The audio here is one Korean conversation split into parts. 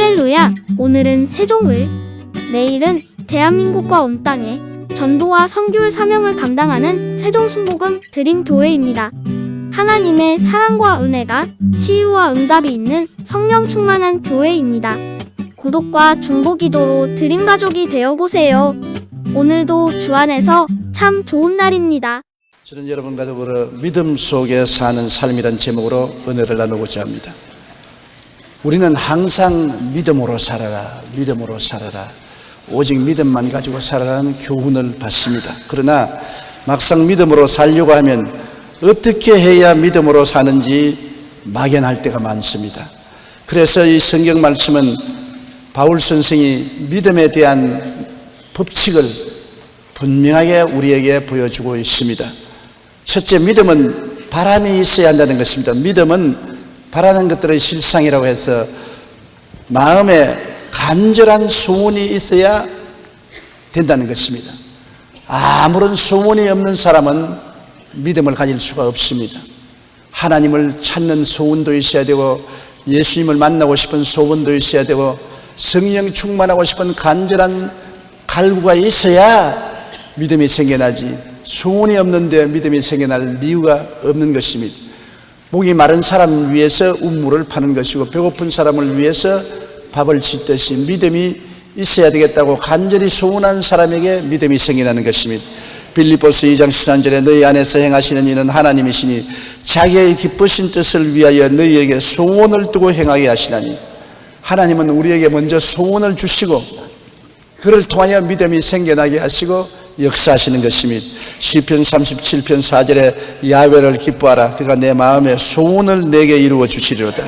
할렐루야! 오늘은 세종을, 내일은 대한민국과 온 땅에 전도와 선교의 사명을 감당하는 세종순복음 드림교회입니다. 하나님의 사랑과 은혜가 치유와 응답이 있는 성령 충만한 교회입니다. 구독과 중보기도로 드림가족이 되어보세요. 오늘도 주 안에서 참 좋은 날입니다. 저는 여러분과 더불어 믿음 속에 사는 삶이란 제목으로 은혜를 나누고자 합니다. 우리는 항상 믿음으로 살아라, 믿음으로 살아라, 오직 믿음만 가지고 살아라는 교훈을 받습니다. 그러나 막상 믿음으로 살려고 하면 어떻게 해야 믿음으로 사는지 막연할 때가 많습니다. 그래서 이 성경 말씀은 바울 선생이 믿음에 대한 법칙을 분명하게 우리에게 보여주고 있습니다. 첫째, 믿음은 바람이 있어야 한다는 것입니다. 믿음은 바라는 것들의 실상이라고 해서 마음에 간절한 소원이 있어야 된다는 것입니다. 아무런 소원이 없는 사람은 믿음을 가질 수가 없습니다. 하나님을 찾는 소원도 있어야 되고, 예수님을 만나고 싶은 소원도 있어야 되고, 성령 충만하고 싶은 간절한 갈구가 있어야 믿음이 생겨나지, 소원이 없는데 믿음이 생겨날 이유가 없는 것입니다. 목이 마른 사람을 위해서 우물을 파는 것이고, 배고픈 사람을 위해서 밥을 짓듯이 믿음이 있어야 되겠다고 간절히 소원한 사람에게 믿음이 생겨나는 것입니다. 빌립보서 2장 13절에 너희 안에서 행하시는 이는 하나님이시니 자기의 기쁘신 뜻을 위하여 너희에게 소원을 두고 행하게 하시나니, 하나님은 우리에게 먼저 소원을 주시고 그를 통하여 믿음이 생겨나게 하시고 역사하시는 것입니다. 시편 37편 4절에 야훼를 기뻐하라, 그가 내 마음의 소원을 내게 이루어 주시리로다.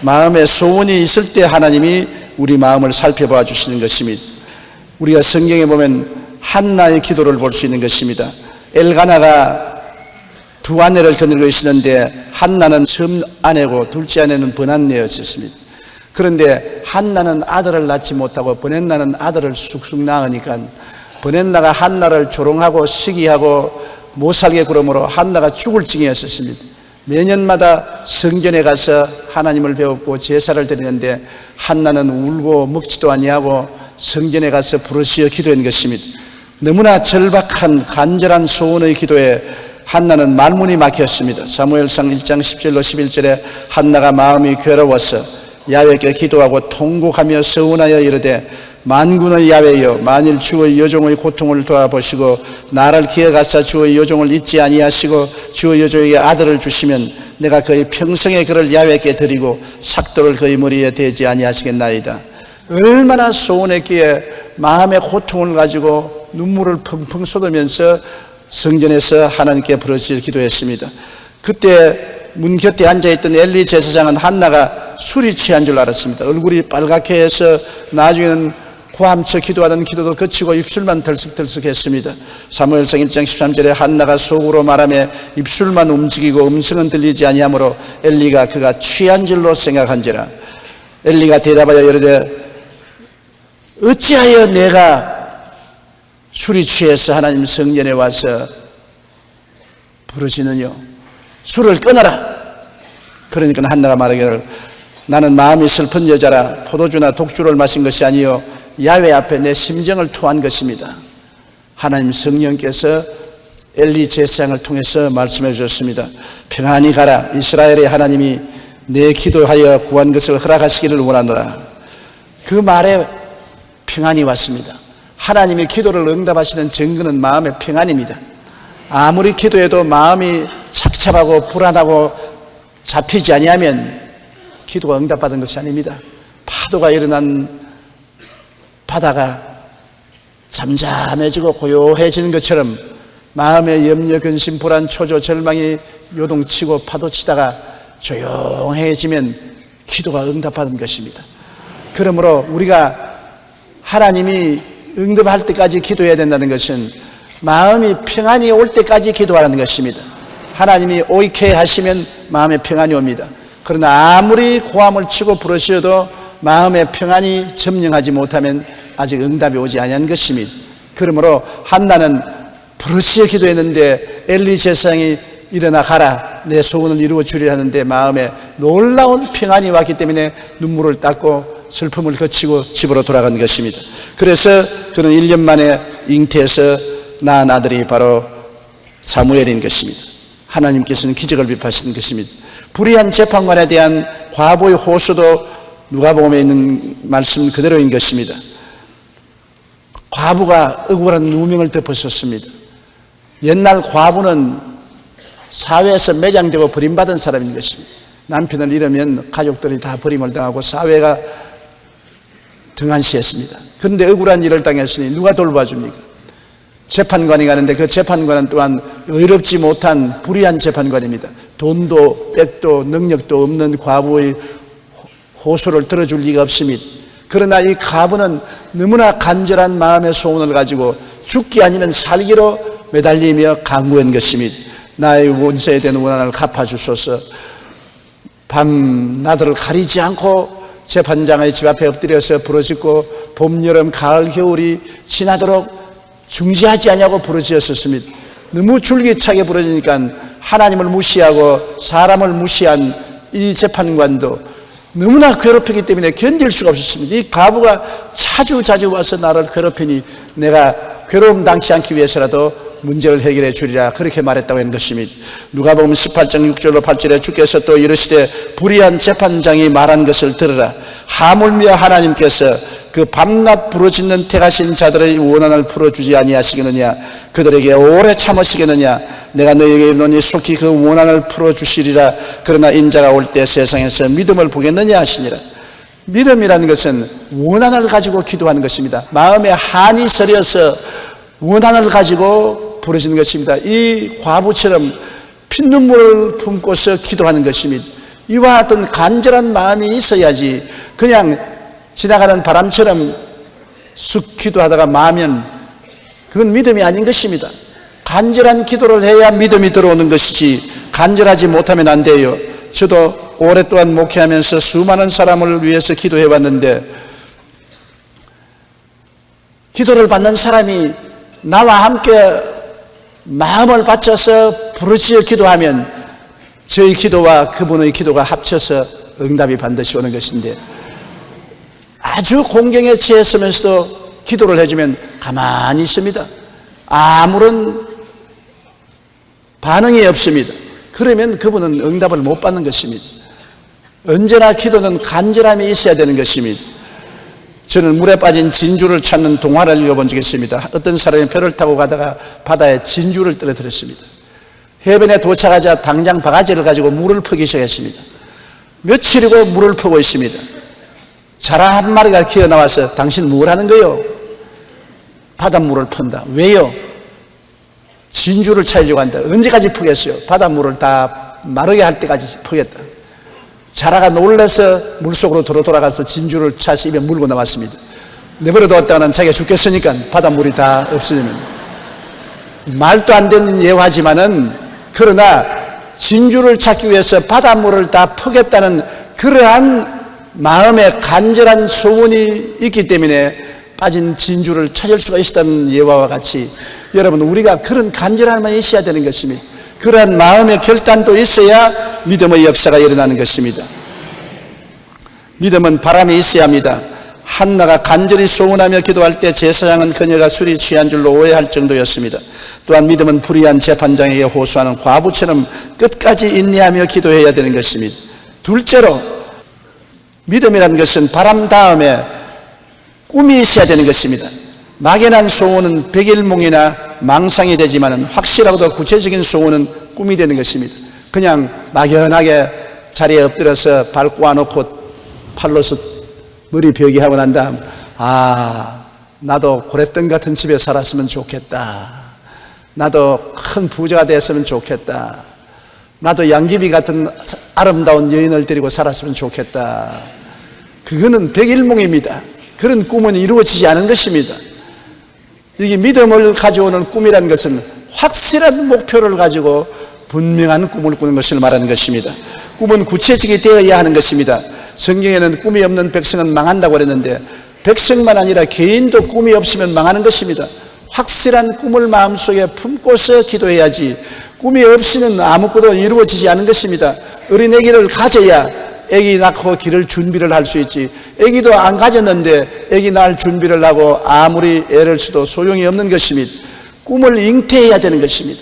마음에 소원이 있을 때 하나님이 우리 마음을 살펴봐 주시는 것입니다. 우리가 성경에 보면 한나의 기도를 볼 수 있는 것입니다. 엘가나가 두 아내를 거느리고 있었는데 한나는 섬 아내고 둘째 아내는 번안내였습니다. 그런데 한나는 아들을 낳지 못하고 번엔나는 아들을 쑥쑥 낳으니까 번엔나가 한나를 조롱하고 시기하고 못살게 구름으로 한나가 죽을 징이었습니다. 매년마다 성전에 가서 하나님을 배웠고 제사를 드리는데 한나는 울고 먹지도 아니하고 성전에 가서 부르짖어 기도한 것입니다. 너무나 절박한 간절한 소원의 기도에 한나는 말문이 막혔습니다. 사무엘상 1장 10절로 11절에 한나가 마음이 괴로워서 야훼께 기도하고 통곡하며 서운하여 이르되, 만군의 야훼여, 만일 주의 여종의 고통을 돌아보시고 나를 기억하사 주의 여종을 잊지 아니하시고 주의 여종에게 아들을 주시면 내가 그의 평생에 그를 야훼께 드리고 삭도를 그의 머리에 대지 아니하시겠나이다. 얼마나 소원했기에 마음의 고통을 가지고 눈물을 펑펑 쏟으면서 성전에서 하나님께 부르짖어 기도했습니다. 그때 문 곁에 앉아있던 엘리 제사장은 한나가 술이 취한 줄 알았습니다. 얼굴이 빨갛게 해서 나중에는 고함쳐 기도하던 기도도 그치고 입술만 덜썩덜썩 했습니다. 사무엘상 1장 13절에 한나가 속으로 말하며 입술만 움직이고 음성은 들리지 아니하므로 엘리가 그가 취한 줄로 생각한지라. 엘리가 대답하여 이르되, 어찌하여 내가 술이 취해서 하나님 성전에 와서 부르짖느뇨? 술을 끊어라. 그러니까 한나가 말하기를, 나는 마음이 슬픈 여자라 포도주나 독주를 마신 것이 아니요 야훼 앞에 내 심정을 토한 것입니다. 하나님 성령께서 엘리 제사장을 통해서 말씀해 주셨습니다. 평안히 가라, 이스라엘의 하나님이 내 기도하여 구한 것을 허락하시기를 원하노라. 그 말에 평안이 왔습니다. 하나님이 기도를 응답하시는 증거는 마음의 평안입니다. 아무리 기도해도 마음이 착잡하고 불안하고 잡히지 아니하면 기도가 응답받은 것이 아닙니다. 파도가 일어난 바다가 잠잠해지고 고요해지는 것처럼 마음의 염려, 근심, 불안, 초조, 절망이 요동치고 파도치다가 조용해지면 기도가 응답받은 것입니다. 그러므로 우리가 하나님이 응답할 때까지 기도해야 된다는 것은 마음이 평안이 올 때까지 기도하라는 것입니다. 하나님이 옳게 하시면 마음에 평안이 옵니다. 그러나 아무리 고함을 치고 부르짖어도 마음의 평안이 점령하지 못하면 아직 응답이 오지 아니한 것입니다. 그러므로 한나는 부르짖어 기도했는데 엘리 제사장이 일어나 가라, 내 소원을 이루어 주리라 하는데 마음에 놀라운 평안이 왔기 때문에 눈물을 닦고 슬픔을 거치고 집으로 돌아간 것입니다. 그래서 그는 1년 만에 잉태해서 낳은 아들이 바로 사무엘인 것입니다. 하나님께서는 기적을 베푸신 것입니다. 불의한 재판관에 대한 과부의 호소도 누가복음에 있는 말씀 그대로인 것입니다. 과부가 억울한 누명을 덮었었습니다. 옛날 과부는 사회에서 매장되고 버림받은 사람인 것입니다. 남편을 잃으면 가족들이 다 버림을 당하고 사회가 등한시했습니다. 그런데 억울한 일을 당했으니 누가 돌봐줍니까? 재판관이 가는데 그 재판관은 또한 의롭지 못한 불의한 재판관입니다. 돈도 백도 능력도 없는 과부의 호소를 들어줄 리가 없습니다. 그러나 이 과부는 너무나 간절한 마음의 소원을 가지고 죽기 아니면 살기로 매달리며 간구한 것입니다. 나의 원수에 대한 원한을 갚아주소서. 밤낮을 가리지 않고 재판장의 집 앞에 엎드려서 부르짖고 봄, 여름, 가을, 겨울이 지나도록 중지하지 않냐고 부르짖었습니다. 너무 줄기차게 부르짖으니까 하나님을 무시하고 사람을 무시한 이 재판관도 너무나 괴롭히기 때문에 견딜 수가 없었습니다. 이 과부가 자주 와서 나를 괴롭히니 내가 괴로움 당치 않기 위해서라도 문제를 해결해 주리라, 그렇게 말했다고 하는 것입니다. 누가복음 18장 6절로 8절에 주께서 또 이르시되 불의한 재판장이 말한 것을 들으라. 하물며 하나님께서 그 밤낮 부르짖는 택하신 자들의 원한을 풀어주지 아니하시겠느냐? 그들에게 오래 참으시겠느냐? 내가 너희에게 이르노니 속히 그 원한을 풀어주시리라. 그러나 인자가 올 때 세상에서 믿음을 보겠느냐 하시니라. 믿음이라는 것은 원한을 가지고 기도하는 것입니다. 마음에 한이 서려서 원한을 가지고 부르짖는 것입니다. 이 과부처럼 핏눈물을 품고서 기도하는 것입니다. 이와 같은 간절한 마음이 있어야지 그냥 지나가는 바람처럼 쑥 기도하다가 마면 그건 믿음이 아닌 것입니다. 간절한 기도를 해야 믿음이 들어오는 것이지 간절하지 못하면 안 돼요. 저도 오랫동안 목회하면서 수많은 사람을 위해서 기도해 왔는데 기도를 받는 사람이 나와 함께 마음을 바쳐서 부르짖어 기도하면 저희 기도와 그분의 기도가 합쳐서 응답이 반드시 오는 것인데 아주 공경에 처했으면서도 기도를 해주면 가만히 있습니다. 아무런 반응이 없습니다. 그러면 그분은 응답을 못 받는 것입니다. 언제나 기도는 간절함이 있어야 되는 것입니다. 저는 물에 빠진 진주를 찾는 동화를 읽어본 적이 있습니다. 어떤 사람이 배를 타고 가다가 바다에 진주를 떨어뜨렸습니다. 해변에 도착하자 당장 바가지를 가지고 물을 퍼기 시작했습니다. 며칠이고 물을 퍼고 있습니다. 자라 한 마리가 기어 나와서 당신 뭘 하는 거요? 바닷물을 펀다. 왜요? 진주를 찾으려고 한다. 언제까지 퍼겠어요? 바닷물을 다 마르게 할 때까지 퍼겠다. 자라가 놀라서 물속으로 돌아가서 진주를 차서 입에 물고 나왔습니다. 내버려 뒀다가는 자기가 죽겠으니까 바닷물이 다 없어지면 말도 안 되는 예화지만은 그러나 진주를 찾기 위해서 바닷물을 다 퍼겠다는 그러한 마음의 간절한 소원이 있기 때문에 빠진 진주를 찾을 수가 있었다는 예화와 같이 여러분 우리가 그런 간절함이 있어야 되는 것입니다. 그러한 마음의 결단도 있어야 믿음의 역사가 일어나는 것입니다. 믿음은 바람이 있어야 합니다. 한나가 간절히 소원하며 기도할 때 제사장은 그녀가 술이 취한 줄로 오해할 정도였습니다. 또한 믿음은 불의한 재판장에게 호소하는 과부처럼 끝까지 인내하며 기도해야 되는 것입니다. 둘째로 믿음이라는 것은 바람 다음에 꿈이 있어야 되는 것입니다. 막연한 소원은 백일몽이나 망상이 되지만 확실하고도 구체적인 소원은 꿈이 되는 것입니다. 그냥 막연하게 자리에 엎드려서 발 꼬아놓고 팔로서 머리 벽이 하고 난 다음 나도 고랫등 같은 집에 살았으면 좋겠다. 나도 큰 부자가 됐으면 좋겠다. 나도 양귀비 같은 아름다운 여인을 데리고 살았으면 좋겠다. 그거는 백일몽입니다. 그런 꿈은 이루어지지 않은 것입니다. 이게 믿음을 가져오는 꿈이라는 것은 확실한 목표를 가지고 분명한 꿈을 꾸는 것을 말하는 것입니다. 꿈은 구체적이 되어야 하는 것입니다. 성경에는 꿈이 없는 백성은 망한다고 그랬는데 백성만 아니라 개인도 꿈이 없으면 망하는 것입니다. 확실한 꿈을 마음속에 품고서 기도해야지 꿈이 없으면 아무것도 이루어지지 않은 것입니다. 어린애기를 가져야 아기 낳고 기를 준비를 할 수 있지. 아기도 안 가졌는데 아기 낳을 준비를 하고 아무리 애를 써도 소용이 없는 것입니다. 꿈을 잉태해야 되는 것입니다.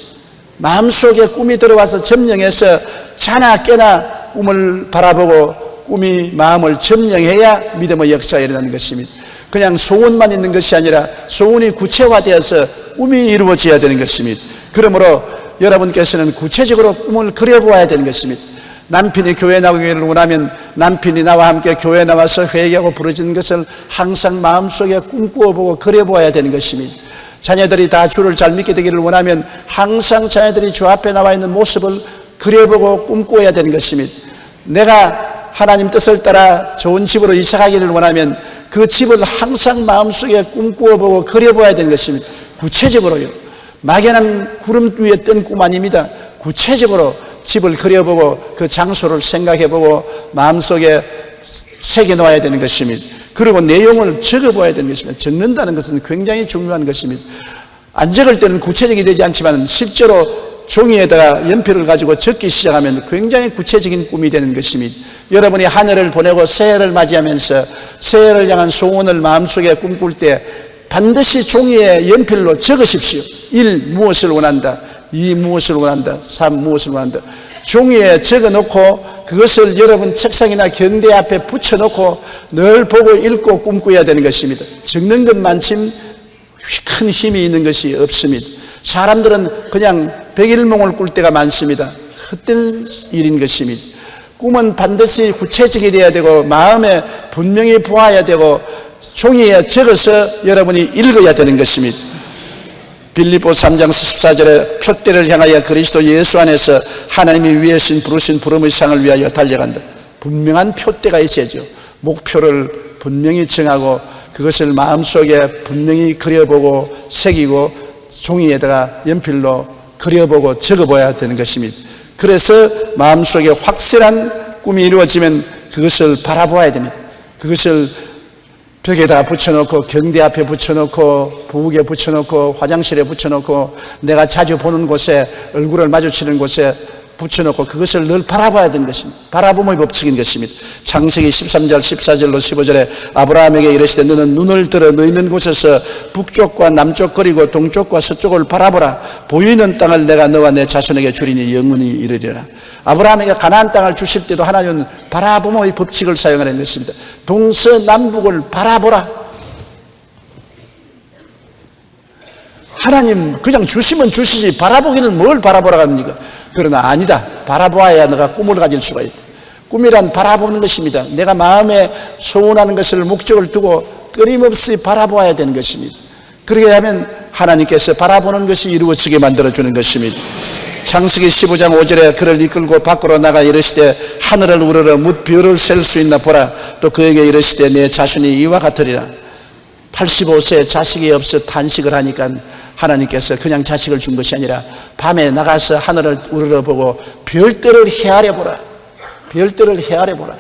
마음속에 꿈이 들어와서 점령해서 자나 깨나 꿈을 바라보고 꿈이 마음을 점령해야 믿음의 역사가 일어나는 것입니다. 그냥 소원만 있는 것이 아니라 소원이 구체화되어서 꿈이 이루어져야 되는 것입니다. 그러므로 여러분께서는 구체적으로 꿈을 그려보아야 되는 것입니다. 남편이 교회 나가기를 원하면 남편이 나와 함께 교회 나와서 회개하고 부르짖는 것을 항상 마음속에 꿈꾸어보고 그려보아야 되는 것입니다. 자녀들이 다 주를 잘 믿게 되기를 원하면 항상 자녀들이 주 앞에 나와 있는 모습을 그려보고 꿈꾸어야 되는 것입니다. 내가 하나님 뜻을 따라 좋은 집으로 이사가기를 원하면 그 집을 항상 마음속에 꿈꾸어보고 그려보아야 되는 것입니다. 구체적으로요. 막연한 구름 위에 뜬 꿈 아닙니다. 구체적으로 집을 그려보고 그 장소를 생각해보고 마음속에 새겨놓아야 되는 것입니다. 그리고 내용을 적어봐야 되는 것입니다. 적는다는 것은 굉장히 중요한 것입니다. 안 적을 때는 구체적이 되지 않지만 실제로 종이에다가 연필을 가지고 적기 시작하면 굉장히 구체적인 꿈이 되는 것입니다. 여러분이 한 해를 보내고 새해를 맞이하면서 새해를 향한 소원을 마음속에 꿈꿀 때 반드시 종이에 연필로 적으십시오. 1. 무엇을 원한다. 2. 무엇을 원한다. 3. 무엇을 원한다. 종이에 적어놓고 그것을 여러분 책상이나 경대 앞에 붙여놓고 늘 보고 읽고 꿈꿔야 되는 것입니다. 적는 것만큼 큰 힘이 있는 것이 없습니다. 사람들은 그냥 백일몽을 꿀 때가 많습니다. 헛된 일인 것입니다. 꿈은 반드시 구체적이 되어야 되고 마음에 분명히 보아야 되고 종이에 적어서 여러분이 읽어야 되는 것입니다. 빌립보 3장 14절에 표대를 향하여 그리스도 예수 안에서 하나님이 위하신 부르신 부름의 상을 위하여 달려간다. 분명한 표대가 있어야죠. 목표를 분명히 정하고 그것을 마음속에 분명히 그려보고 새기고 종이에다가 연필로 그려보고 적어봐야 되는 것입니다. 그래서 마음속에 확실한 꿈이 이루어지면 그것을 바라보아야 됩니다. 그것을 벽에다가 붙여놓고 경대 앞에 붙여놓고 부엌에 붙여놓고 화장실에 붙여놓고 내가 자주 보는 곳에 얼굴을 마주치는 곳에 붙여놓고 그것을 늘 바라봐야 되는 것입니다. 바라봄의 법칙인 것입니다. 창세기 13절 14절로 15절에 아브라함에게 이르시되 너는 눈을 들어 너 있는 곳에서 북쪽과 남쪽 그리고 동쪽과 서쪽을 바라보라. 보이는 땅을 내가 너와 내 자손에게 주리니 영원히 이르리라. 아브라함에게 가나안 땅을 주실 때도 하나님은 바라봄의 법칙을 사용하는 것입니다. 동서남북을 바라보라. 하나님 그냥 주시면 주시지 바라보기는 뭘 바라보라 합니까? 그러나 아니다. 바라보아야 너가 꿈을 가질 수가 있다. 꿈이란 바라보는 것입니다. 내가 마음에 소원하는 것을 목적을 두고 끊임없이 바라보아야 되는 것입니다. 그렇게 하면 하나님께서 바라보는 것이 이루어지게 만들어주는 것입니다. 창세기 15장 5절에 그를 이끌고 밖으로 나가 이르시되 하늘을 우러러 뭇 별을 셀 수 있나 보라. 또 그에게 이르시되 내 자손이 이와 같으리라. 85세에 자식이 없어 탄식을 하니까 하나님께서 그냥 자식을 준 것이 아니라 밤에 나가서 하늘을 우러러보고 별들을 헤아려보라. 별들을 헤아려보라.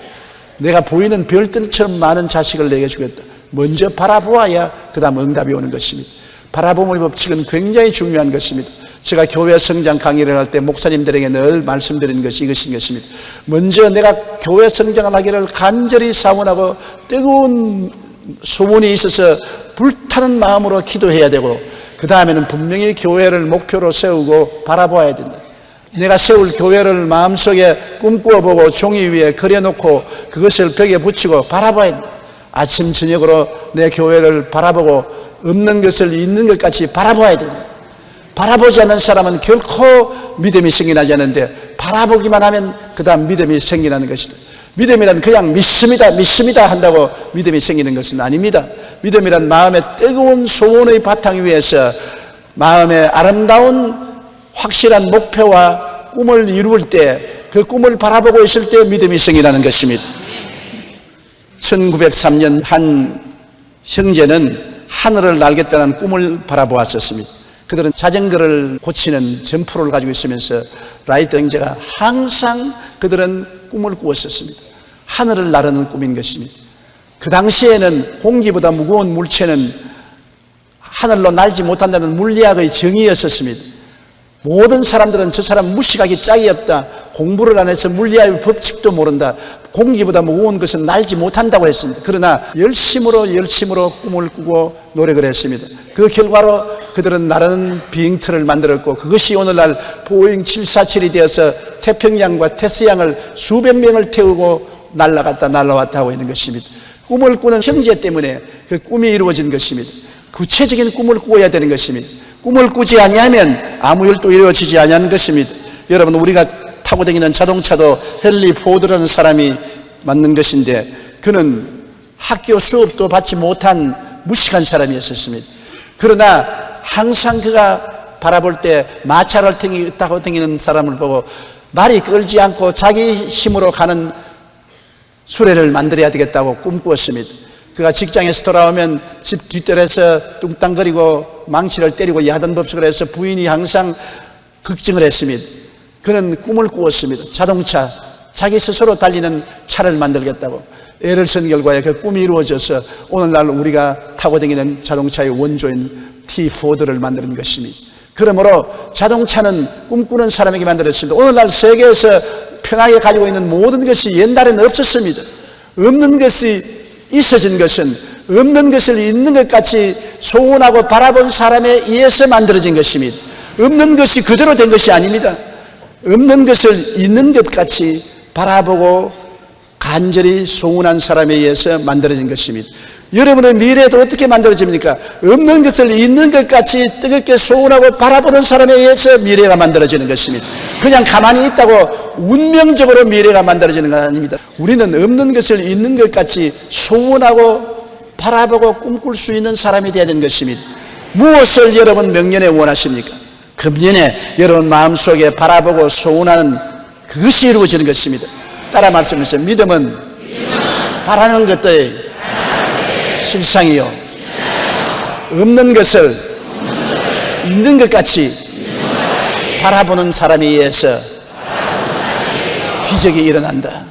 내가 보이는 별들처럼 많은 자식을 내게 주겠다. 먼저 바라보아야 그 다음 응답이 오는 것입니다. 바라봄의 법칙은 굉장히 중요한 것입니다. 제가 교회 성장 강의를 할 때 목사님들에게 늘 말씀드리는 것이 이것인 것입니다. 먼저 내가 교회 성장을 하기를 간절히 사원하고 뜨거운 소원이 있어서 불타는 마음으로 기도해야 되고 그 다음에는 분명히 교회를 목표로 세우고 바라보아야 된다. 내가 세울 교회를 마음속에 꿈꾸어보고 종이 위에 그려놓고 그것을 벽에 붙이고 바라봐야 된다. 아침 저녁으로 내 교회를 바라보고 없는 것을 있는 것 같이 바라봐야 된다. 바라보지 않는 사람은 결코 믿음이 생겨나지 않는데 바라보기만 하면 그 다음 믿음이 생겨나는 것이다. 믿음이란 그냥 믿습니다 한다고 믿음이 생기는 것은 아닙니다. 믿음이란 마음의 뜨거운 소원의 바탕 위에서 마음의 아름다운 확실한 목표와 꿈을 이룰 때 그 꿈을 바라보고 있을 때 믿음이 생기는 것입니다. 1903년 한 형제는 하늘을 날겠다는 꿈을 바라보았었습니다. 그들은 자전거를 고치는 점프를 가지고 있으면서 라이트 형제가 항상 그들은 꿈을 꾸었었습니다. 하늘을 나르는 꿈인 것입니다. 그 당시에는 공기보다 무거운 물체는 하늘로 날지 못한다는 물리학의 정의였었습니다. 모든 사람들은 저 사람 무식하기 짝이 없다. 공부를 안 해서 물리학의 법칙도 모른다. 공기보다 무거운 것은 날지 못한다고 했습니다. 그러나 열심으로 꿈을 꾸고 노력을 했습니다. 그 결과로 그들은 나르는 비행틀을 만들었고, 그것이 오늘날 보잉 747이 되어서 태평양과 태서양을 수백 명을 태우고 날아갔다 날아왔다 하고 있는 것입니다. 꿈을 꾸는 형제 때문에 그 꿈이 이루어진 것입니다. 구체적인 꿈을 꾸어야 되는 것입니다. 꿈을 꾸지 아니하면 아무 일도 이루어지지 아니하는 것입니다. 여러분, 우리가 타고 다니는 자동차도 헨리 포드라는 사람이 만든 것인데, 그는 학교 수업도 받지 못한 무식한 사람이었습니다. 그러나 항상 그가 바라볼 때 마차를 타고 다니는 사람을 보고 말이 끌지 않고 자기 힘으로 가는 수레를 만들어야 되겠다고 꿈꾸었습니다. 그가 직장에서 돌아오면 집 뒷뜰에서 뚱땅거리고 망치를 때리고 야단법석을 해서 부인이 항상 걱정을 했습니다. 그는 꿈을 꾸었습니다. 자동차, 자기 스스로 달리는 차를 만들겠다고. 애를 쓴 결과에 그 꿈이 이루어져서 오늘날 우리가 타고 다니는 자동차의 원조인 T4를 만드는 것입니다. 그러므로 자동차는 꿈꾸는 사람에게 만들었습니다. 오늘날 세계에서 편하게 가지고 있는 모든 것이 옛날에는 없었습니다. 없는 것이 있어진 것은 없는 것을 있는 것 같이 소원하고 바라본 사람에 의해서 만들어진 것입니다. 없는 것이 그대로 된 것이 아닙니다. 없는 것을 있는 것 같이 바라보고 간절히 소원한 사람에 의해서 만들어진 것입니다. 여러분의 미래도 어떻게 만들어집니까? 없는 것을 있는 것 같이 뜨겁게 소원하고 바라보는 사람에 의해서 미래가 만들어지는 것입니다. 그냥 가만히 있다고 운명적으로 미래가 만들어지는 건 아닙니다. 우리는 없는 것을 있는 것 같이 소원하고 바라보고 꿈꿀 수 있는 사람이 되어야 되는 것입니다. 무엇을 여러분 명년에 원하십니까? 금년에 여러분 마음속에 바라보고 소원하는 그것이 이루어지는 것입니다. 따라 말씀하세요. 믿음은 바라는 것들의 실상이요, 없는 것을 있는 것 같이 바라보는 사람에 의해서 기적이 일어난다.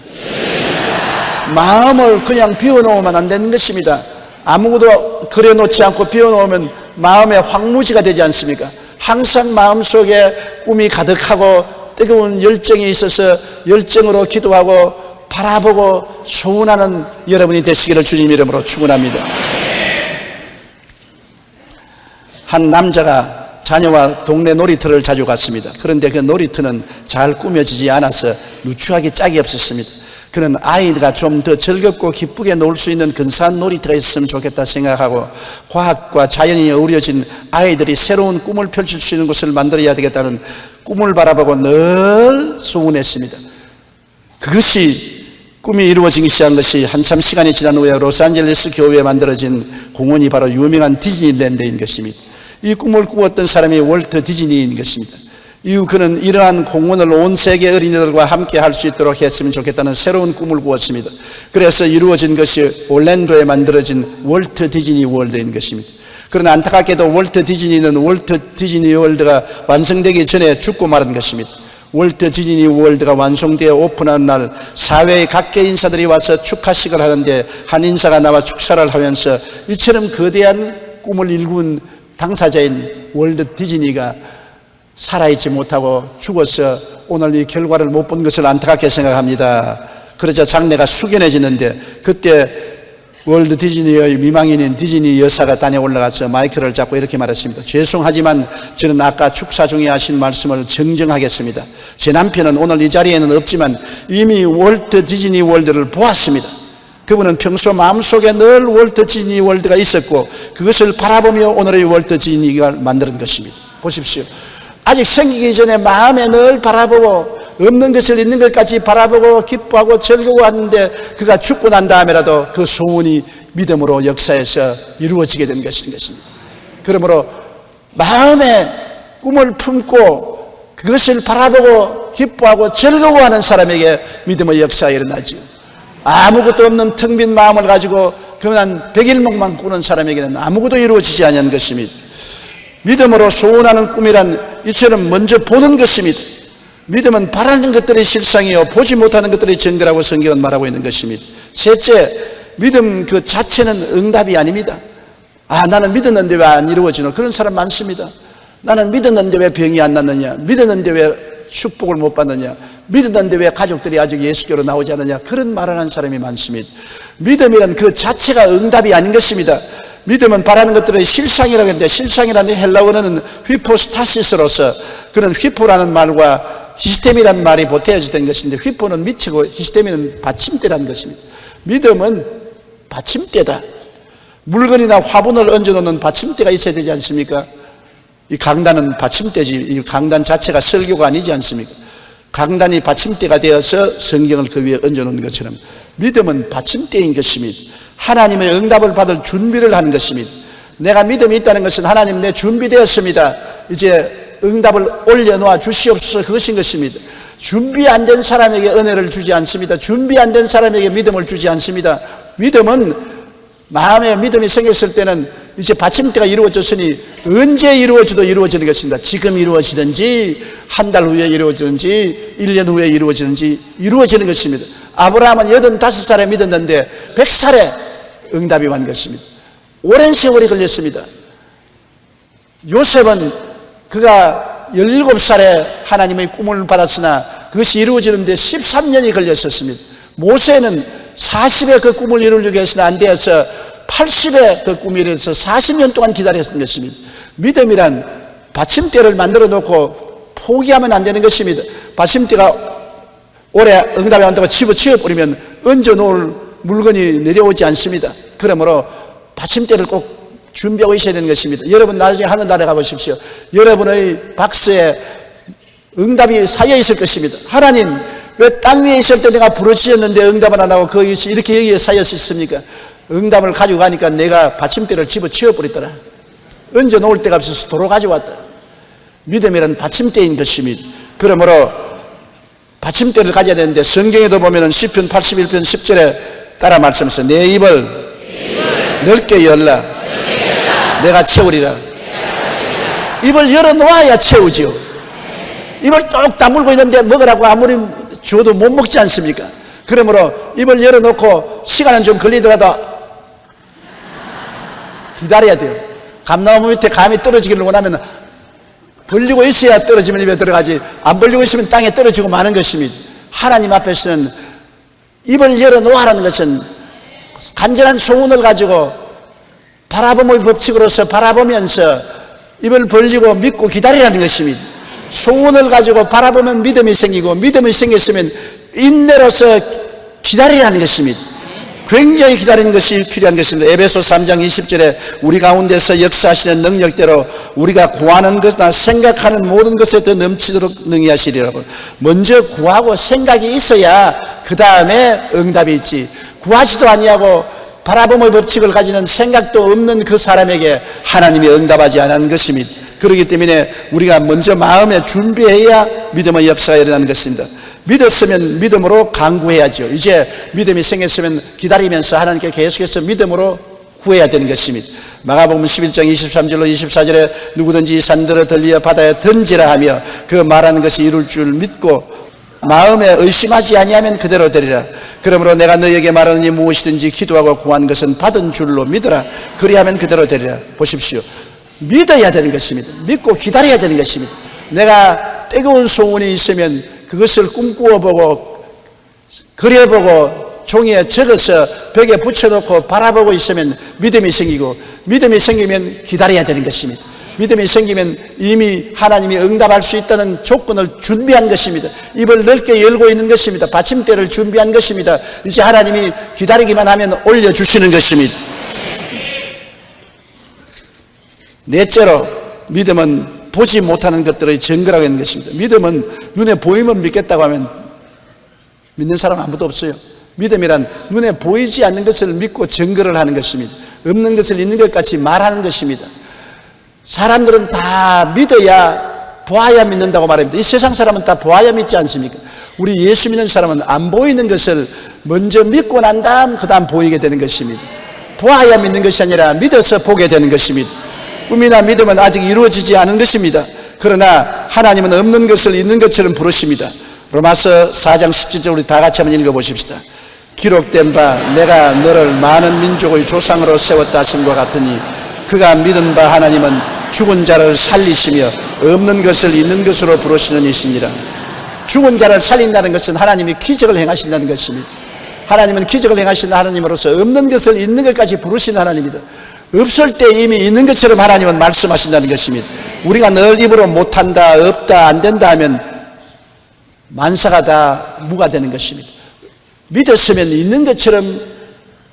마음을 그냥 비워놓으면 안 되는 것입니다. 아무것도 그려놓지 않고 비워놓으면 마음의 황무지가 되지 않습니까? 항상 마음속에 꿈이 가득하고 뜨거운 열정이 있어서 열정으로 기도하고 바라보고 소원하는 여러분이 되시기를 주님 이름으로 축원합니다. 한 남자가 자녀와 동네 놀이터를 자주 갔습니다. 그런데 그 놀이터는 잘 꾸며지지 않아서 누추하기 짝이 없었습니다. 그는 아이가 좀 더 즐겁고 기쁘게 놀 수 있는 근사한 놀이터가 있었으면 좋겠다 생각하고 과학과 자연이 어우러진 아이들이 새로운 꿈을 펼칠 수 있는 곳을 만들어야 되겠다는 꿈을 바라보고 늘 소원했습니다. 그것이 꿈이 이루어지기 시작한 것이 한참 시간이 지난 후에 로스앤젤레스 교회에 만들어진 공원이 바로 유명한 디즈니랜드인 것입니다. 이 꿈을 꾸었던 사람이 월트 디즈니인 것입니다. 이후 그는 이러한 공원을 온 세계 어린이들과 함께 할 수 있도록 했으면 좋겠다는 새로운 꿈을 꾸었습니다. 그래서 이루어진 것이 올랜도에 만들어진 월트 디즈니 월드인 것입니다. 그러나 안타깝게도 월트 디즈니는 월트 디즈니 월드가 완성되기 전에 죽고 말은 것입니다. 월트 디즈니 월드가 완성되어 오픈한 날 사회의 각계 인사들이 와서 축하식을 하는데 한 인사가 나와 축사를 하면서 이처럼 거대한 꿈을 일군 당사자인 월트 디즈니가 살아있지 못하고 죽어서 오늘 이 결과를 못 본 것을 안타깝게 생각합니다. 그러자 장례가 숙연해지는데 그때 월드 디즈니의 미망인인 디즈니 여사가 단에 올라가서 마이크를 잡고 이렇게 말했습니다. 죄송하지만 저는 아까 축사 중에 하신 말씀을 정정하겠습니다. 제 남편은 오늘 이 자리에는 없지만 이미 월드 디즈니 월드를 보았습니다. 그분은 평소 마음속에 늘 월드 디즈니 월드가 있었고 그것을 바라보며 오늘의 월드 디즈니가 만든 것입니다. 보십시오. 아직 생기기 전에 마음에 늘 바라보고 없는 것을 있는 것까지 바라보고 기뻐하고 즐거워하는데 그가 죽고 난 다음에라도 그 소원이 믿음으로 역사에서 이루어지게 된 것인 것입니다. 그러므로 마음에 꿈을 품고 그것을 바라보고 기뻐하고 즐거워하는 사람에게 믿음의 역사가 일어나죠. 아무것도 없는 텅 빈 마음을 가지고 그냥 백일몽만 꾸는 사람에게는 아무것도 이루어지지 않는 것입니다. 믿음으로 소원하는 꿈이란 이처럼 먼저 보는 것입니다. 믿음은 바라는 것들이 실상이요 보지 못하는 것들이 증거라고 성경은 말하고 있는 것입니다. 셋째, 믿음 그 자체는 응답이 아닙니다. 나는 믿었는데 왜 안 이루어지노? 그런 사람 많습니다. 나는 믿었는데 왜 병이 안 낫느냐? 믿었는데 왜 축복을 못 받느냐? 믿었는데 왜 가족들이 아직 예수교로 나오지 않느냐? 그런 말을 하는 사람이 많습니다. 믿음이란 그 자체가 응답이 아닌 것입니다. 믿음은 바라는 것들의 실상이라고 했는데, 실상이라는 헬라어는 휘포스타시스로서, 그런 휘포라는 말과 히스테미라는 말이 보태어져 된 것인데, 휘포는 미치고 히스테미는 받침대라는 것입니다. 믿음은 받침대다. 물건이나 화분을 얹어놓는 받침대가 있어야 되지 않습니까? 이 강단은 받침대지, 이 강단 자체가 설교가 아니지 않습니까? 강단이 받침대가 되어서 성경을 그 위에 얹어놓는 것처럼 믿음은 받침대인 것입니다. 하나님의 응답을 받을 준비를 하는 것입니다. 내가 믿음이 있다는 것은 하나님 내 준비되었습니다, 이제 응답을 올려놓아 주시옵소서, 그것인 것입니다. 준비 안 된 사람에게 은혜를 주지 않습니다. 준비 안 된 사람에게 믿음을 주지 않습니다. 믿음은 마음에 믿음이 생겼을 때는 이제 받침대가 이루어졌으니 언제 이루어져도 이루어지는 것입니다. 지금 이루어지든지 한 달 후에 이루어지든지 1년 후에 이루어지든지 이루어지는 것입니다. 아브라함은 85살에 믿었는데 100살에 응답이 온 것입니다. 오랜 세월이 걸렸습니다. 요셉은 그가 17살에 하나님의 꿈을 받았으나 그것이 이루어지는데 13년이 걸렸었습니다. 모세는 40에 그 꿈을 이루려고 했으나 안 되어서 80에 그 꿈이 이루어져서 40년 동안 기다렸던 것입니다. 믿음이란 받침대를 만들어 놓고 포기하면 안 되는 것입니다. 받침대가 올해 응답이 온다고 집어치워 버리면 얹어 놓을 물건이 내려오지 않습니다. 그러므로 받침대를 꼭 준비하고 있어야 되는 것입니다. 여러분 나중에 하늘나라에 가보십시오. 여러분의 박스에 응답이 쌓여 있을 것입니다. 하나님, 왜 땅 위에 있을 때 내가 부르짖었는데 응답을 안 하고 거기서 이렇게 여기에 쌓여 있습니까? 응답을 가지고 가니까 내가 받침대를 집어치워 버렸더라. 얹어 놓을 데가 없어서 도로 가져왔다. 믿음이란 받침대인 것입니다. 그러므로 받침대를 가져야 되는데, 성경에도 보면은 시편 81편 10절에 따라 말씀하세요. 내 입을 넓게 열라. 내가 채우리라. 입을 열어놓아야 채우지요. 입을 뚝 다물고 있는데 먹으라고 아무리 줘도 못 먹지 않습니까? 그러므로 입을 열어놓고 시간은 좀 걸리더라도 기다려야 돼요. 감나무 밑에 감이 떨어지기를 원하면 벌리고 있어야 떨어지면 입에 들어가지, 안 벌리고 있으면 땅에 떨어지고 마는 것입니다. 하나님 앞에서는 입을 열어놓으라는 것은 간절한 소원을 가지고 바라봄의 법칙으로서 바라보면서 입을 벌리고 믿고 기다리라는 것입니다. 소원을 가지고 바라보면 믿음이 생기고, 믿음이 생겼으면 인내로서 기다리라는 것입니다. 굉장히 기다리는 것이 필요한 것입니다. 에베소 3장 20절에 우리 가운데서 역사하시는 능력대로 우리가 구하는 것이나 생각하는 모든 것에 더 넘치도록 능히 하시리라고. 먼저 구하고 생각이 있어야 그 다음에 응답이 있지. 구하지도 아니하고 바라봄의 법칙을 가지는 생각도 없는 그 사람에게 하나님이 응답하지 않은 것입니다. 그렇기 때문에 우리가 먼저 마음에 준비해야 믿음의 역사가 일어나는 것입니다. 믿었으면 믿음으로 간구해야죠. 이제 믿음이 생겼으면 기다리면서 하나님께 계속해서 믿음으로 구해야 되는 것입니다. 마가복음 11장 23절로 24절에 누구든지 이 산들을 들리어 바다에 던지라 하며 그 말하는 것이 이룰 줄 믿고 마음에 의심하지 아니하면 그대로 되리라. 그러므로 내가 너에게 말하느니 무엇이든지 기도하고 구한 것은 받은 줄로 믿으라. 그리하면 그대로 되리라. 보십시오. 믿어야 되는 것입니다. 믿고 기다려야 되는 것입니다. 내가 뜨거운 소원이 있으면 그것을 꿈꾸어보고 그려보고 종이에 적어서 벽에 붙여놓고 바라보고 있으면 믿음이 생기고, 믿음이 생기면 기다려야 되는 것입니다. 믿음이 생기면 이미 하나님이 응답할 수 있다는 조건을 준비한 것입니다. 입을 넓게 열고 있는 것입니다. 받침대를 준비한 것입니다. 이제 하나님이 기다리기만 하면 올려주시는 것입니다. 넷째로, 믿음은 보지 못하는 것들의 증거라고 하는 것입니다. 믿음은 눈에 보이면 믿겠다고 하면 믿는 사람 아무도 없어요. 믿음이란 눈에 보이지 않는 것을 믿고 증거를 하는 것입니다. 없는 것을 있는 것 같이 말하는 것입니다. 사람들은 다 믿어야 보아야 믿는다고 말합니다. 이 세상 사람은 다 보아야 믿지 않습니까? 우리 예수 믿는 사람은 안 보이는 것을 먼저 믿고 난 다음 그 다음 보이게 되는 것입니다. 보아야 믿는 것이 아니라 믿어서 보게 되는 것입니다. 꿈이나 믿음은 아직 이루어지지 않은 것입니다. 그러나 하나님은 없는 것을 있는 것처럼 부르십니다. 로마서 4장 17절 우리 다 같이 한번 읽어보십시다. 기록된 바 내가 너를 많은 민족의 조상으로 세웠다 하신 것 같으니 그가 믿은 바 하나님은 죽은 자를 살리시며 없는 것을 있는 것으로 부르시는 이시니라. 죽은 자를 살린다는 것은 하나님이 기적을 행하신다는 것입니다. 하나님은 기적을 행하시는 하나님으로서 없는 것을 있는 것까지 부르시는 하나님입니다. 없을 때 이미 있는 것처럼 하나님은 말씀하신다는 것입니다. 우리가 늘 입으로 못한다, 없다, 안 된다 하면 만사가 다 무가 되는 것입니다. 믿었으면 있는 것처럼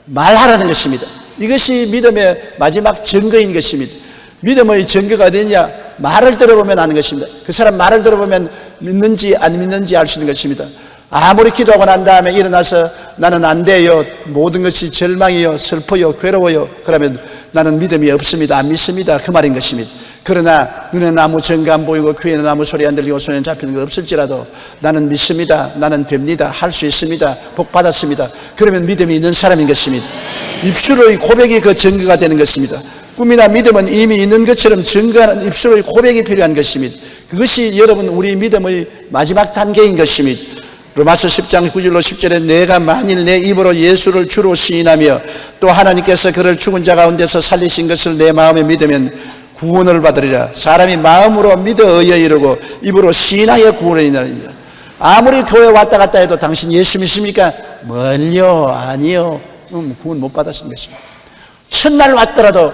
말하라는 것입니다. 이것이 믿음의 마지막 증거인 것입니다. 믿음의 증거가 어디냐? 말을 들어보면 아는 것입니다. 그 사람 말을 들어보면 믿는지 안 믿는지 알 수 있는 것입니다. 아무리 기도하고 난 다음에 일어나서 나는 안 돼요, 모든 것이 절망이요, 슬퍼요, 괴로워요, 그러면 나는 믿음이 없습니다, 안 믿습니다, 그 말인 것입니다. 그러나 눈에는 아무 증거 안 보이고 귀에는 아무 소리 안 들리고 손에 잡히는 거 없을지라도 나는 믿습니다, 나는 됩니다, 할 수 있습니다, 복 받았습니다, 그러면 믿음이 있는 사람인 것입니다. 입술의 고백이 그 증거가 되는 것입니다. 꿈이나 믿음은 이미 있는 것처럼 증거하는 입술의 고백이 필요한 것입니다. 그것이 여러분 우리 믿음의 마지막 단계인 것입니다. 로마서 10장 9절로 10절에 내가 만일 내 입으로 예수를 주로 시인하며 또 하나님께서 그를 죽은 자 가운데서 살리신 것을 내 마음에 믿으면 구원을 받으리라. 사람이 마음으로 믿어 의에 이르고 입으로 시인하여 구원을 이르리라. 아무리 교회 왔다 갔다 해도 당신 예수 믿습니까? 멀요, 아니요, 구원 못 받았는 것입니다. 첫날 왔더라도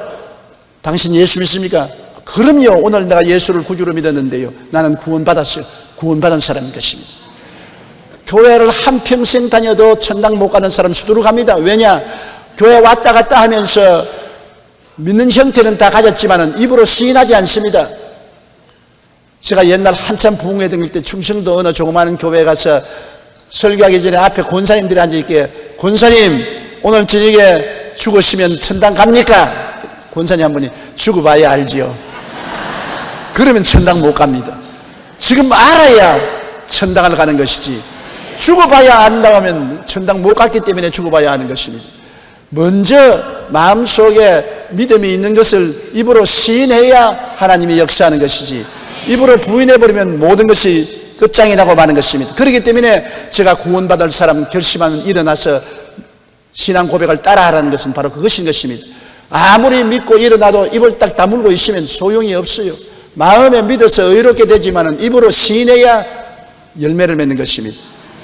당신 예수 믿습니까? 그럼요, 오늘 내가 예수를 구주로 믿었는데요, 나는 구원받았어요. 구원받은 사람인 것입니다. 교회를 한평생 다녀도 천당 못 가는 사람 수두룩 갑니다. 왜냐? 교회 왔다 갔다 하면서 믿는 형태는 다 가졌지만 입으로 시인하지 않습니다. 제가 옛날 한참 부흥회 다닐 때 충청도 어느 조그마한 교회에 가서 설교하기 전에 앞에 권사님들이 앉아있게, 권사님 오늘 저녁에 죽으시면 천당 갑니까? 권사님 한 분이 죽어봐야 알지요. 그러면 천당 못 갑니다. 지금 알아야 천당을 가는 것이지, 죽어봐야 안다고 하면 천당 못 갔기 때문에 죽어봐야 하는 것입니다. 먼저 마음속에 믿음이 있는 것을 입으로 시인해야 하나님이 역사하는 것이지, 입으로 부인해버리면 모든 것이 끝장이 나고 마는 것입니다. 그렇기 때문에 제가 구원받을 사람 결심하면 일어나서 신앙 고백을 따라하라는 것은 바로 그것인 것입니다. 아무리 믿고 일어나도 입을 딱 다물고 있으면 소용이 없어요. 마음에 믿어서 의롭게 되지만 입으로 시인해야 열매를 맺는 것입니다.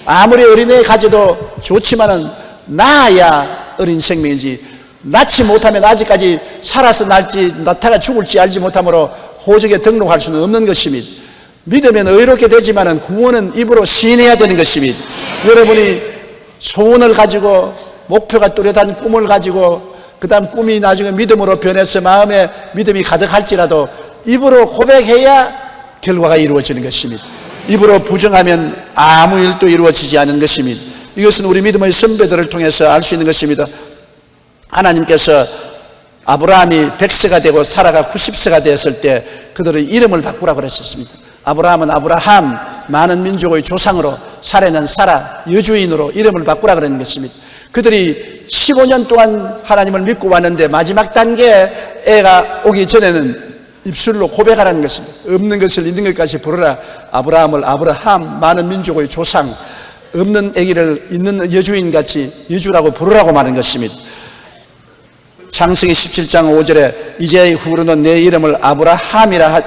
아무리 어린애 가져도 좋지만은 낳아야 어린 생명이지, 낳지 못하면 아직까지 살아서 날지 낳다가 죽을지 알지 못하므로 호적에 등록할 수는 없는 것입니다. 믿으면 의롭게 되지만은 구원은 입으로 시인해야 되는 것입니다. 여러분이 소원을 가지고 목표가 뚜렷한 꿈을 가지고 그 다음 꿈이 나중에 믿음으로 변해서 마음에 믿음이 가득할지라도 입으로 고백해야 결과가 이루어지는 것입니다. 입으로 부정하면 아무 일도 이루어지지 않은 것입니다. 이것은 우리 믿음의 선배들을 통해서 알 수 있는 것입니다. 하나님께서 아브라함이 100세가 되고 사라가 90세가 되었을 때 그들의 이름을 바꾸라고 그랬었습니다. 아브라함은 아브라함, 많은 민족의 조상으로, 사라는 사라, 여주인으로 이름을 바꾸라고 그랬는 것입니다. 그들이 15년 동안 하나님을 믿고 왔는데 마지막 단계에 애가 오기 전에는 입술로 고백하라는 것입니다. 없는 것을 있는 것까지 부르라. 아브라함을 아브라함, 많은 민족의 조상, 없는 아기를 있는 여주인같이 여주라고 부르라고 말하는 것입니다. 창세기 17장 5절에 이제 후로는 내 이름을 아브라함이라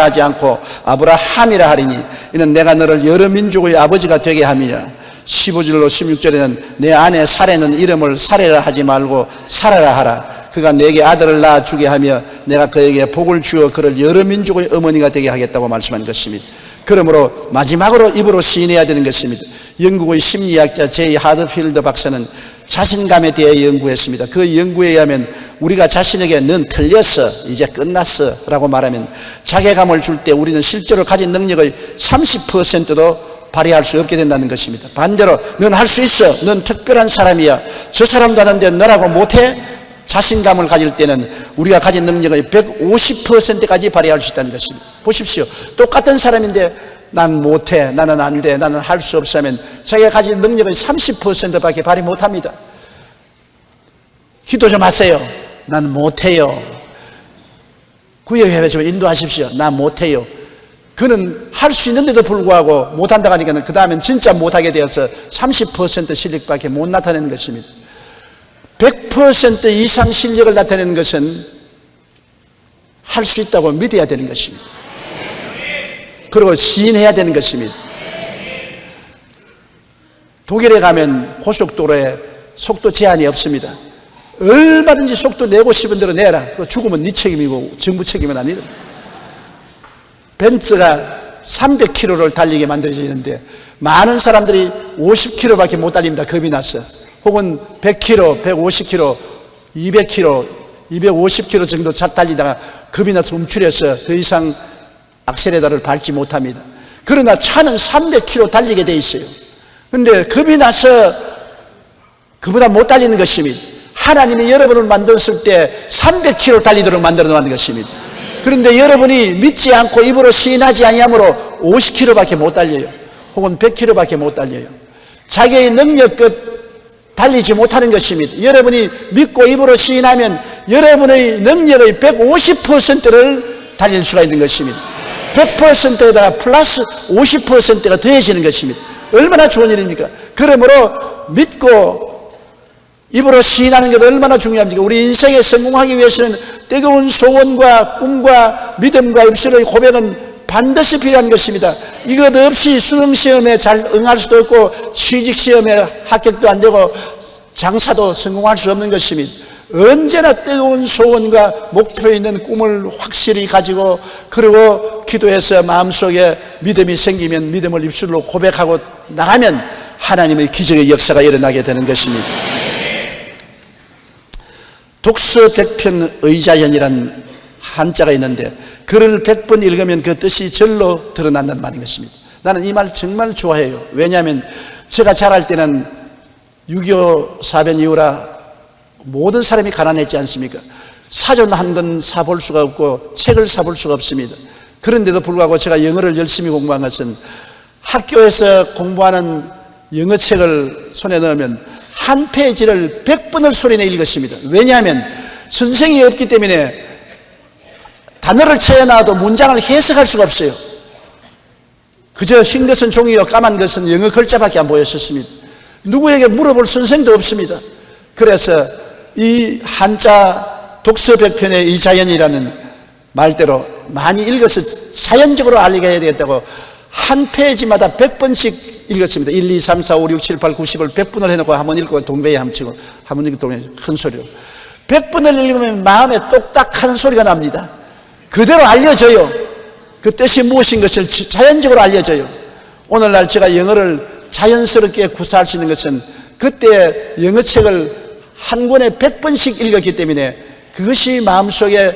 하지 않고 아브라함이라 하리니 이는 내가 너를 여러 민족의 아버지가 되게 함이라. 15절로 16절에는 내 아내 사레는 이름을 사레라 하지 말고 사라라 하라. 그가 내게 아들을 낳아 주게 하며 내가 그에게 복을 주어 그를 여러 민족의 어머니가 되게 하겠다고 말씀한 것입니다. 그러므로 마지막으로 입으로 시인해야 되는 것입니다. 영국의 심리학자 제이 하드필드 박사는 자신감에 대해 연구했습니다. 그 연구에 의하면 우리가 자신에게 넌 틀렸어, 이제 끝났어 라고 말하면 자괴감을 줄 때 우리는 실제로 가진 능력의 30%도 발휘할 수 없게 된다는 것입니다. 반대로 넌 할 수 있어, 넌 특별한 사람이야, 저 사람도 하는데 너라고 못해? 자신감을 가질 때는 우리가 가진 능력의 150%까지 발휘할 수 있다는 것입니다. 보십시오. 똑같은 사람인데 난 못해, 나는 안 돼, 나는 할 수 없어 하면 자기가 가진 능력의 30%밖에 발휘 못합니다. 기도 좀 하세요. 난 못해요. 구역회에 좀 인도하십시오. 난 못해요. 그는 할 수 있는데도 불구하고 못한다고 하니까 그 다음엔 진짜 못하게 되어서 30% 실력밖에 못 나타내는 것입니다. 100% 이상 실력을 나타내는 것은 할 수 있다고 믿어야 되는 것입니다. 그리고 시인해야 되는 것입니다. 독일에 가면 고속도로에 속도 제한이 없습니다. 얼마든지 속도 내고 싶은 대로 내라. 그거 죽으면 네 책임이고 정부 책임은 아니다. 벤츠가 300km를 달리게 만들어지는데 많은 사람들이 50km밖에 못 달립니다. 겁이 나서. 혹은 100km, 150km, 200km, 250km 정도 달리다가 겁이 나서 움츠려서 더 이상 악셀레다를 밟지 못합니다. 그러나 차는 300km 달리게 돼 있어요. 그런데 겁이 나서 그보다 못 달리는 것입니다. 하나님이 여러분을 만들었을 때 300km 달리도록 만들어 놓은 것입니다. 그런데 여러분이 믿지 않고 입으로 시인하지 아니하므로 50km밖에 못 달려요. 혹은 100km밖에 못 달려요. 자기의 능력 끝 달리지 못하는 것입니다. 여러분이 믿고 입으로 시인하면 여러분의 능력의 150%를 달릴 수가 있는 것입니다. 100%에다가 플러스 50%가 더해지는 것입니다. 얼마나 좋은 일입니까? 그러므로 믿고 입으로 시인하는 것 얼마나 중요합니까? 우리 인생에 성공하기 위해서는 뜨거운 소원과 꿈과 믿음과 입술의 고백은 반드시 필요한 것입니다. 이것 없이 수능시험에 잘 응할 수도 없고 취직시험에 합격도 안 되고 장사도 성공할 수 없는 것입니다. 언제나 뜨거운 소원과 목표 있는 꿈을 확실히 가지고 그리고 기도해서 마음속에 믿음이 생기면 믿음을 입술로 고백하고 나가면 하나님의 기적의 역사가 일어나게 되는 것입니다. 독서 100편 의자연이라는 한자가 있는데 글을 100번 읽으면 그 뜻이 절로 드러난다는 말인 것입니다. 나는 이 말 정말 좋아해요. 왜냐하면 제가 자랄 때는 6.25 사변 이후라 모든 사람이 가난했지 않습니까? 사전 한 권 사볼 수가 없고 책을 사볼 수가 없습니다. 그런데도 불구하고 제가 영어를 열심히 공부한 것은 학교에서 공부하는 영어책을 손에 넣으면 한 페이지를 100번을 소리내 읽었습니다. 왜냐하면 선생이 없기 때문에 단어를 쳐야 나와도 문장을 해석할 수가 없어요. 그저 흰 것은 종이요 까만 것은 영어 글자밖에 안 보였었습니다. 누구에게 물어볼 선생도 없습니다. 그래서 이 한자 독서 100편의 이 자연이라는 말대로 많이 읽어서 자연적으로 알리게 해야 되겠다고 한 페이지마다 100번씩 읽었습니다. 1, 2, 3, 4, 5, 6, 7, 8, 90을 100번을 해놓고 한번 읽고 동배에 함치고 한번 읽고 동배에 큰 소리로 100번을 읽으면 마음에 똑딱하는 소리가 납니다. 그대로 알려줘요. 그 뜻이 무엇인 것을 자연적으로 알려줘요. 오늘날 제가 영어를 자연스럽게 구사할 수 있는 것은 그때 영어책을 한 권에 100번씩 읽었기 때문에 그것이 마음속에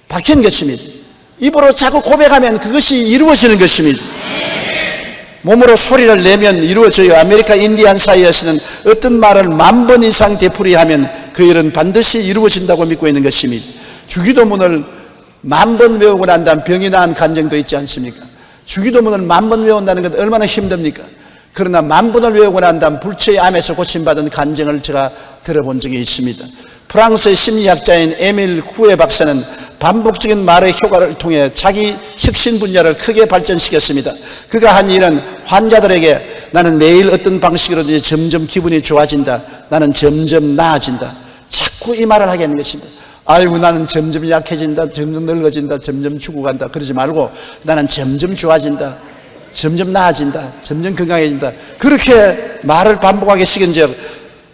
박힌 것입니다. 입으로 자꾸 고백하면 그것이 이루어지는 것입니다. 몸으로 소리를 내면 이루어져요. 아메리카 인디안 사이에서는 어떤 말을 10,000번 이상 되풀이하면 그 일은 반드시 이루어진다고 믿고 있는 것입니다. 주기도문을 10,000번 외우고 난 다음 병이 나은 간증도 있지 않습니까? 주기도문을 10,000번 외운다는 것 얼마나 힘듭니까? 그러나 10,000번을 외우고 난 다음 불치의 암에서 고침받은 간증을 제가 들어본 적이 있습니다. 프랑스의 심리학자인 에밀 쿠에 박사는 반복적인 말의 효과를 통해 자기 혁신 분야를 크게 발전시켰습니다. 그가 한 일은 환자들에게 나는 매일 어떤 방식으로든지 점점 기분이 좋아진다. 나는 점점 나아진다. 자꾸 이 말을 하게 하는 것입니다. 아이고 나는 점점 약해진다. 점점 늙어진다. 점점 죽어간다. 그러지 말고 나는 점점 좋아진다. 점점 나아진다. 점점 건강해진다. 그렇게 말을 반복하게 시킨 적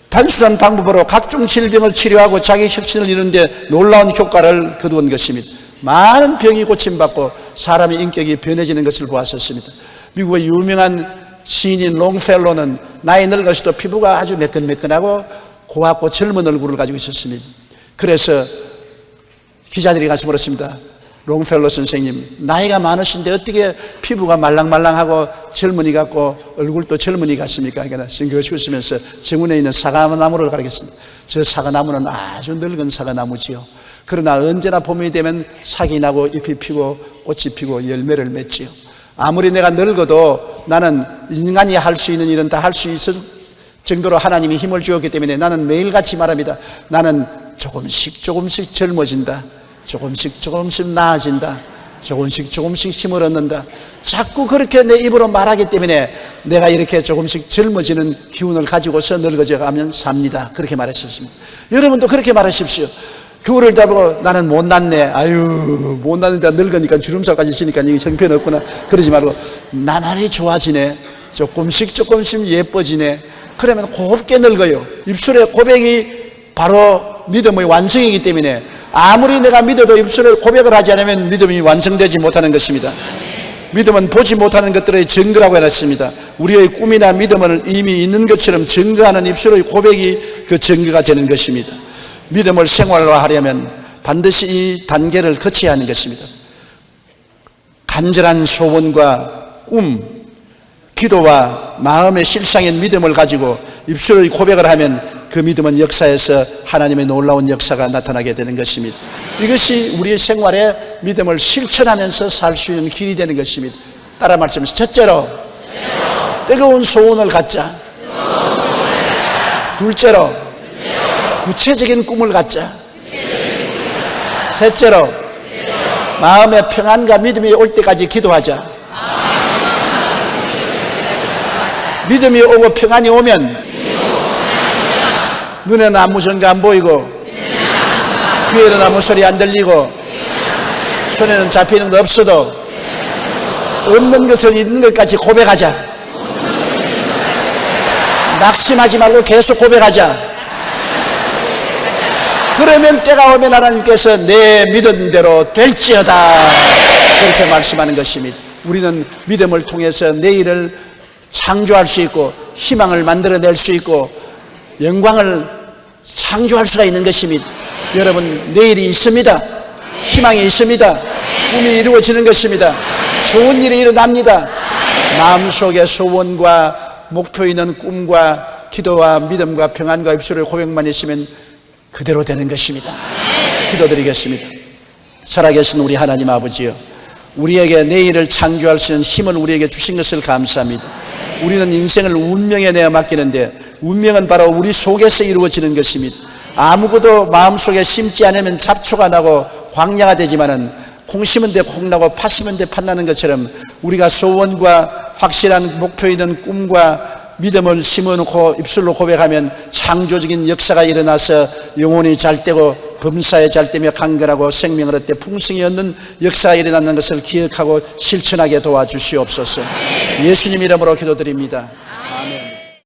단순한 방법으로 각종 질병을 치료하고 자기 혁신을 이루는데 놀라운 효과를 거두은 것입니다. 많은 병이 고침받고 사람의 인격이 변해지는 것을 보았었습니다. 미국의 유명한 시인인 롱펠로는 나이 늙어서도 피부가 아주 매끈매끈하고 고왔고 젊은 얼굴을 가지고 있었습니다. 그래서 기자들이 가서 물었습니다. 롱펠로 선생님, 나이가 많으신데 어떻게 피부가 말랑말랑하고 젊은이 같고 얼굴도 젊은이 같습니까? 그러니까 신경을 쓰면서 정원에 있는 사과나무를 가리켰습니다. 저 사과나무는 아주 늙은 사과나무지요. 그러나 언제나 봄이 되면 sak이 나고 잎이 피고 꽃이 피고 열매를 맺지요. 아무리 내가 늙어도 나는 인간이 할 수 있는 일은 다 할 수 있을 정도로 하나님이 힘을 주었기 때문에 나는 매일같이 말합니다. 나는 조금씩 젊어진다. 조금씩 나아진다. 조금씩 힘을 얻는다. 자꾸 그렇게 내 입으로 말하기 때문에 내가 이렇게 조금씩 젊어지는 기운을 가지고서 늙어져 가면 삽니다. 그렇게 말하셨습니다. 여러분도 그렇게 말하십시오. 그거를 잡고 나는 못났네. 아유, 못났는데 늙으니까 주름살까지 지니까 이게 형편없구나. 그러지 말고 나날이 좋아지네. 조금씩 예뻐지네. 그러면 곱게 늙어요. 입술의 고백이 바로 믿음의 완성이기 때문에 아무리 내가 믿어도 입술에 고백을 하지 않으면 믿음이 완성되지 못하는 것입니다. 믿음은 보지 못하는 것들의 증거라고 해놨습니다. 우리의 꿈이나 믿음은 이미 있는 것처럼 증거하는 입술의 고백이 그 증거가 되는 것입니다. 믿음을 생활화하려면 반드시 이 단계를 거쳐야 하는 것입니다. 간절한 소원과 꿈, 기도와 마음의 실상인 믿음을 가지고 입술의 고백을 하면 그 믿음은 역사에서 하나님의 놀라운 역사가 나타나게 되는 것입니다. 이것이 우리의 생활에 믿음을 실천하면서 살 수 있는 길이 되는 것입니다. 따라 말씀하세요. 첫째로 뜨거운 소원을 갖자. 둘째로 구체적인 꿈을 갖자. 셋째로 마음의 평안과 믿음이 올 때까지 기도하자. 믿음이 오고 평안이 오면 눈에는 아무 전가 안 보이고 귀에는 아무 소리 안 들리고 손에는 잡히는 거 없어도 없는 것을 있는 것까지 고백하자. 낙심하지 말고 계속 고백하자. 그러면 때가 오면 하나님께서 내 믿은 대로 될지어다 그렇게 말씀하는 것입니다. 우리는 믿음을 통해서 내일을 창조할 수 있고 희망을 만들어낼 수 있고 영광을 창조할 수가 있는 것입니다. 여러분, 내일이 있습니다. 희망이 있습니다. 꿈이 이루어지는 것입니다. 좋은 일이 일어납니다. 마음속에 소원과 목표 있는 꿈과 기도와 믿음과 평안과 입술의 고백만 있으면 그대로 되는 것입니다. 기도드리겠습니다. 살아계신 우리 하나님 아버지요, 우리에게 내일을 창조할 수 있는 힘을 우리에게 주신 것을 감사합니다. 우리는 인생을 운명에 내어 맡기는데 운명은 바로 우리 속에서 이루어지는 것입니다. 아무것도 마음속에 심지 않으면 잡초가 나고 광야가 되지만은 콩 심은 데 콩 나고 팥 심은 데 팥 나는 것처럼 우리가 소원과 확실한 목표 있는 꿈과 믿음을 심어놓고 입술로 고백하면 창조적인 역사가 일어나서 영혼이 잘되고 범사에 잘되며 강건하고 생명을 얻되 풍성히 얻는 역사가 일어나는 것을 기억하고 실천하게 도와주시옵소서. 예수님 이름으로 기도드립니다.